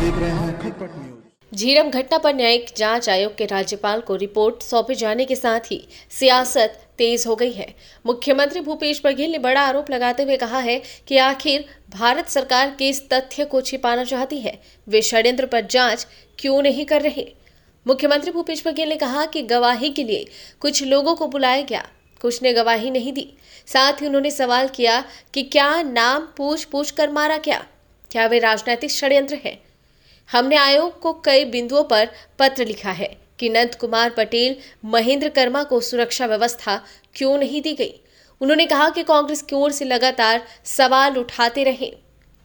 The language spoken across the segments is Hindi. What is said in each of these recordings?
देख रहे हैं खटपट न्यूज। झीरम घटना पर न्यायिक जांच आयोग के राज्यपाल को रिपोर्ट सौंपे जाने के साथ ही सियासत तेज हो गई है। मुख्यमंत्री भूपेश बघेल ने बड़ा आरोप लगाते हुए कहा है कि आखिर भारत सरकार किस तथ्य को छिपाना चाहती है, वे षड्यंत्र पर जांच क्यों नहीं कर रहे। मुख्यमंत्री भूपेश बघेल ने कहा कि गवाही के लिए कुछ लोगों को बुलाया गया, कुछ ने गवाही नहीं दी। साथ ही उन्होंने सवाल किया कि क्या नाम पूछ कर मारा क्या वे राजनीतिक षड्यंत्र है। हमने आयोग को कई बिंदुओं पर पत्र लिखा है कि नंद कुमार पटेल, महेंद्र कर्मा को सुरक्षा व्यवस्था क्यों नहीं दी गई। उन्होंने कहा कि कांग्रेस की ओर से लगातार सवाल उठाते रहे,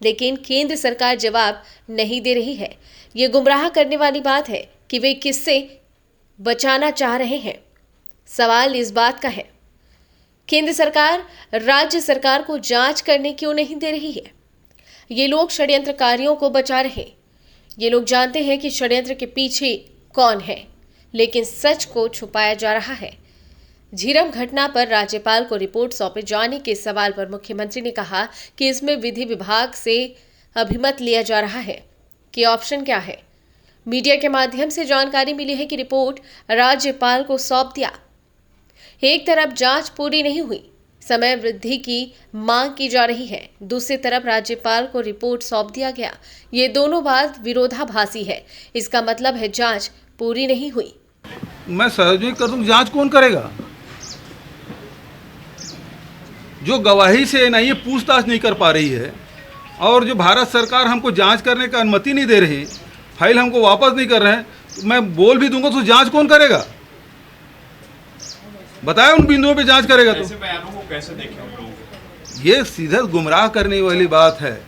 लेकिन केंद्र सरकार जवाब नहीं दे रही है। ये गुमराह करने वाली बात है कि वे किससे बचाना चाह रहे हैं। सवाल इस बात का है, केंद्र सरकार राज्य सरकार को जांच करने क्यों नहीं दे रही है। ये लोग षड्यंत्रकारियों को बचा रहे। ये लोग जानते हैं कि षड्यंत्र के पीछे कौन है, लेकिन सच को छुपाया जा रहा है। झीरम घटना पर राज्यपाल को रिपोर्ट सौंपे जाने के सवाल पर मुख्यमंत्री ने कहा कि इसमें विधि विभाग से अभिमत लिया जा रहा है कि ऑप्शन क्या है। मीडिया के माध्यम से जानकारी मिली है कि रिपोर्ट राज्यपाल को सौंप दिया। एक तरफ जांच पूरी नहीं हुई, समय वृद्धि की मांग की जा रही है, दूसरी तरफ राज्यपाल को रिपोर्ट सौंप दिया गया। ये दोनों बात विरोधाभासी है। इसका मतलब है जांच पूरी नहीं हुई। मैं सार्वजनिक कर दूं, जांच कौन करेगा? जो गवाही से एनआईए पूछताछ नहीं कर पा रही है और जो भारत सरकार हमको जांच करने का अनुमति नहीं दे रही, फाइल हमको वापस नहीं कर रहे हैं, तो मैं बोल भी दूंगा तो जांच कौन करेगा? बताया उन बिंदुओं पे जांच करेगा तो बयानों को कैसे देखें हम लोग? ये सीधा गुमराह करने वाली बात है।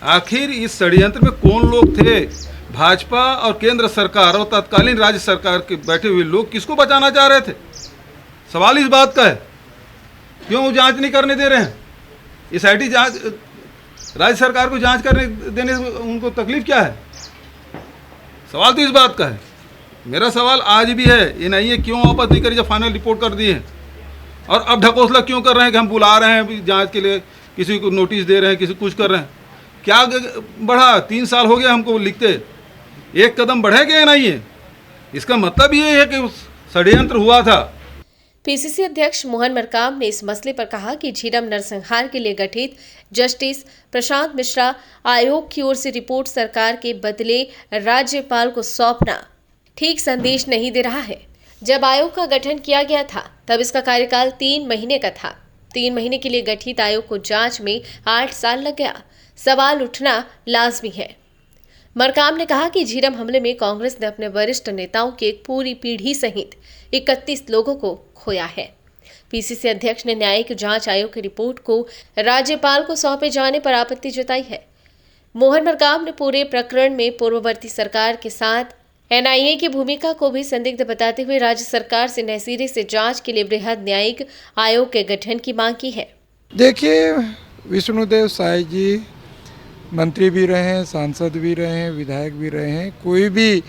आखिर इस षड्यंत्र में कौन लोग थे? भाजपा और केंद्र सरकार और तत्कालीन राज्य सरकार के बैठे हुए लोग किसको बचाना चाह रहे थे? सवाल इस बात का है, क्यों जांच नहीं करने दे रहे हैं? एसआईटी जांच, राज्य सरकार को जांच करने देने से उनको तकलीफ क्या है? सवाल तो इस बात का है। मेरा सवाल आज भी है, एनआईए क्यों वापस नहीं करी जब फाइनल रिपोर्ट कर दी है? और अब ढकोसला क्यों कर रहे हैं कि हम बुला रहे हैं जांच के लिए, किसी को नोटिस दे रहे हैं, किसी कुछ कर रहे हैं? क्या बढ़ा? 3 साल हो गया हमको लिखते, एक कदम बढ़ेगा एनआईए? इसका मतलब ये है कि षड्यंत्र हुआ था। पीसीसी अध्यक्ष मोहन मरकाम ने इस मसले पर कहा कि झीरम नरसंहार के लिए गठित जस्टिस प्रशांत मिश्रा आयोग की ओर से रिपोर्ट सरकार के बदले राज्यपाल को सौंपना ठीक संदेश नहीं दे रहा है। जब आयोग का गठन किया गया था तब इसका कार्यकाल 3 महीने का था। 3 महीने के लिए गठित आयोग को जांच में 8 साल लग गया। सवाल उठना लाजमी है। मरकाम ने कहा कि झीरम हमले में कांग्रेस ने अपने वरिष्ठ नेताओं की एक पूरी पीढ़ी सहित 31 लोगों को खोया है। पीसीसी अध्यक्ष ने न्यायिक जांच आयोग की रिपोर्ट को राज्यपाल को सौंपे जाने पर आपत्ति जताई है। मोहन मरकाम ने पूरे प्रकरण में पूर्ववर्ती सरकार के साथ एनआईए की भूमिका को भी संदिग्ध बताते हुए राज्य सरकार से नहसीरे से जांच के लिए बृहद न्यायिक आयोग के गठन की मांग की है। देखिए, विष्णुदेव साय जी मंत्री भी रहे हैं, सांसद भी रहे हैं, विधायक भी रहे हैं। कोई भी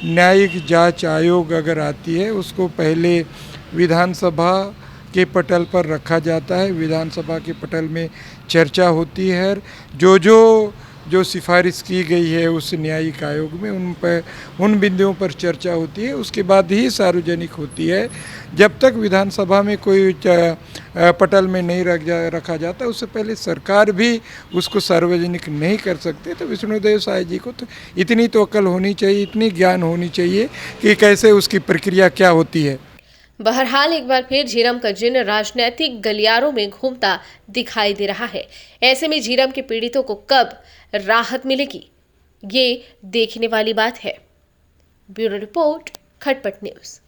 न्यायिक जांच आयोग अगर आती है उसको पहले विधानसभा के पटल पर रखा जाता है। विधानसभा के पटल में चर्चा होती है। जो सिफारिश की गई है उस न्यायिक आयोग में उन बिंदुओं पर चर्चा होती है, उसके बाद ही सार्वजनिक होती है। जब तक विधानसभा में कोई पटल में नहीं रखा जाता उससे पहले सरकार भी उसको सार्वजनिक नहीं कर सकते। तो विष्णुदेव साय जी को तो इतनी तो अक्ल होनी चाहिए, इतनी ज्ञान होनी चाहिए कि कैसे उसकी प्रक्रिया क्या होती है। बहरहाल एक बार फिर झीरम का जिन्न राजनीतिक गलियारों में घूमता दिखाई दे रहा है। ऐसे में झीरम के पीड़ितों को कब राहत मिलेगी, ये देखने वाली बात है। ब्यूरो रिपोर्ट, खटपट न्यूज।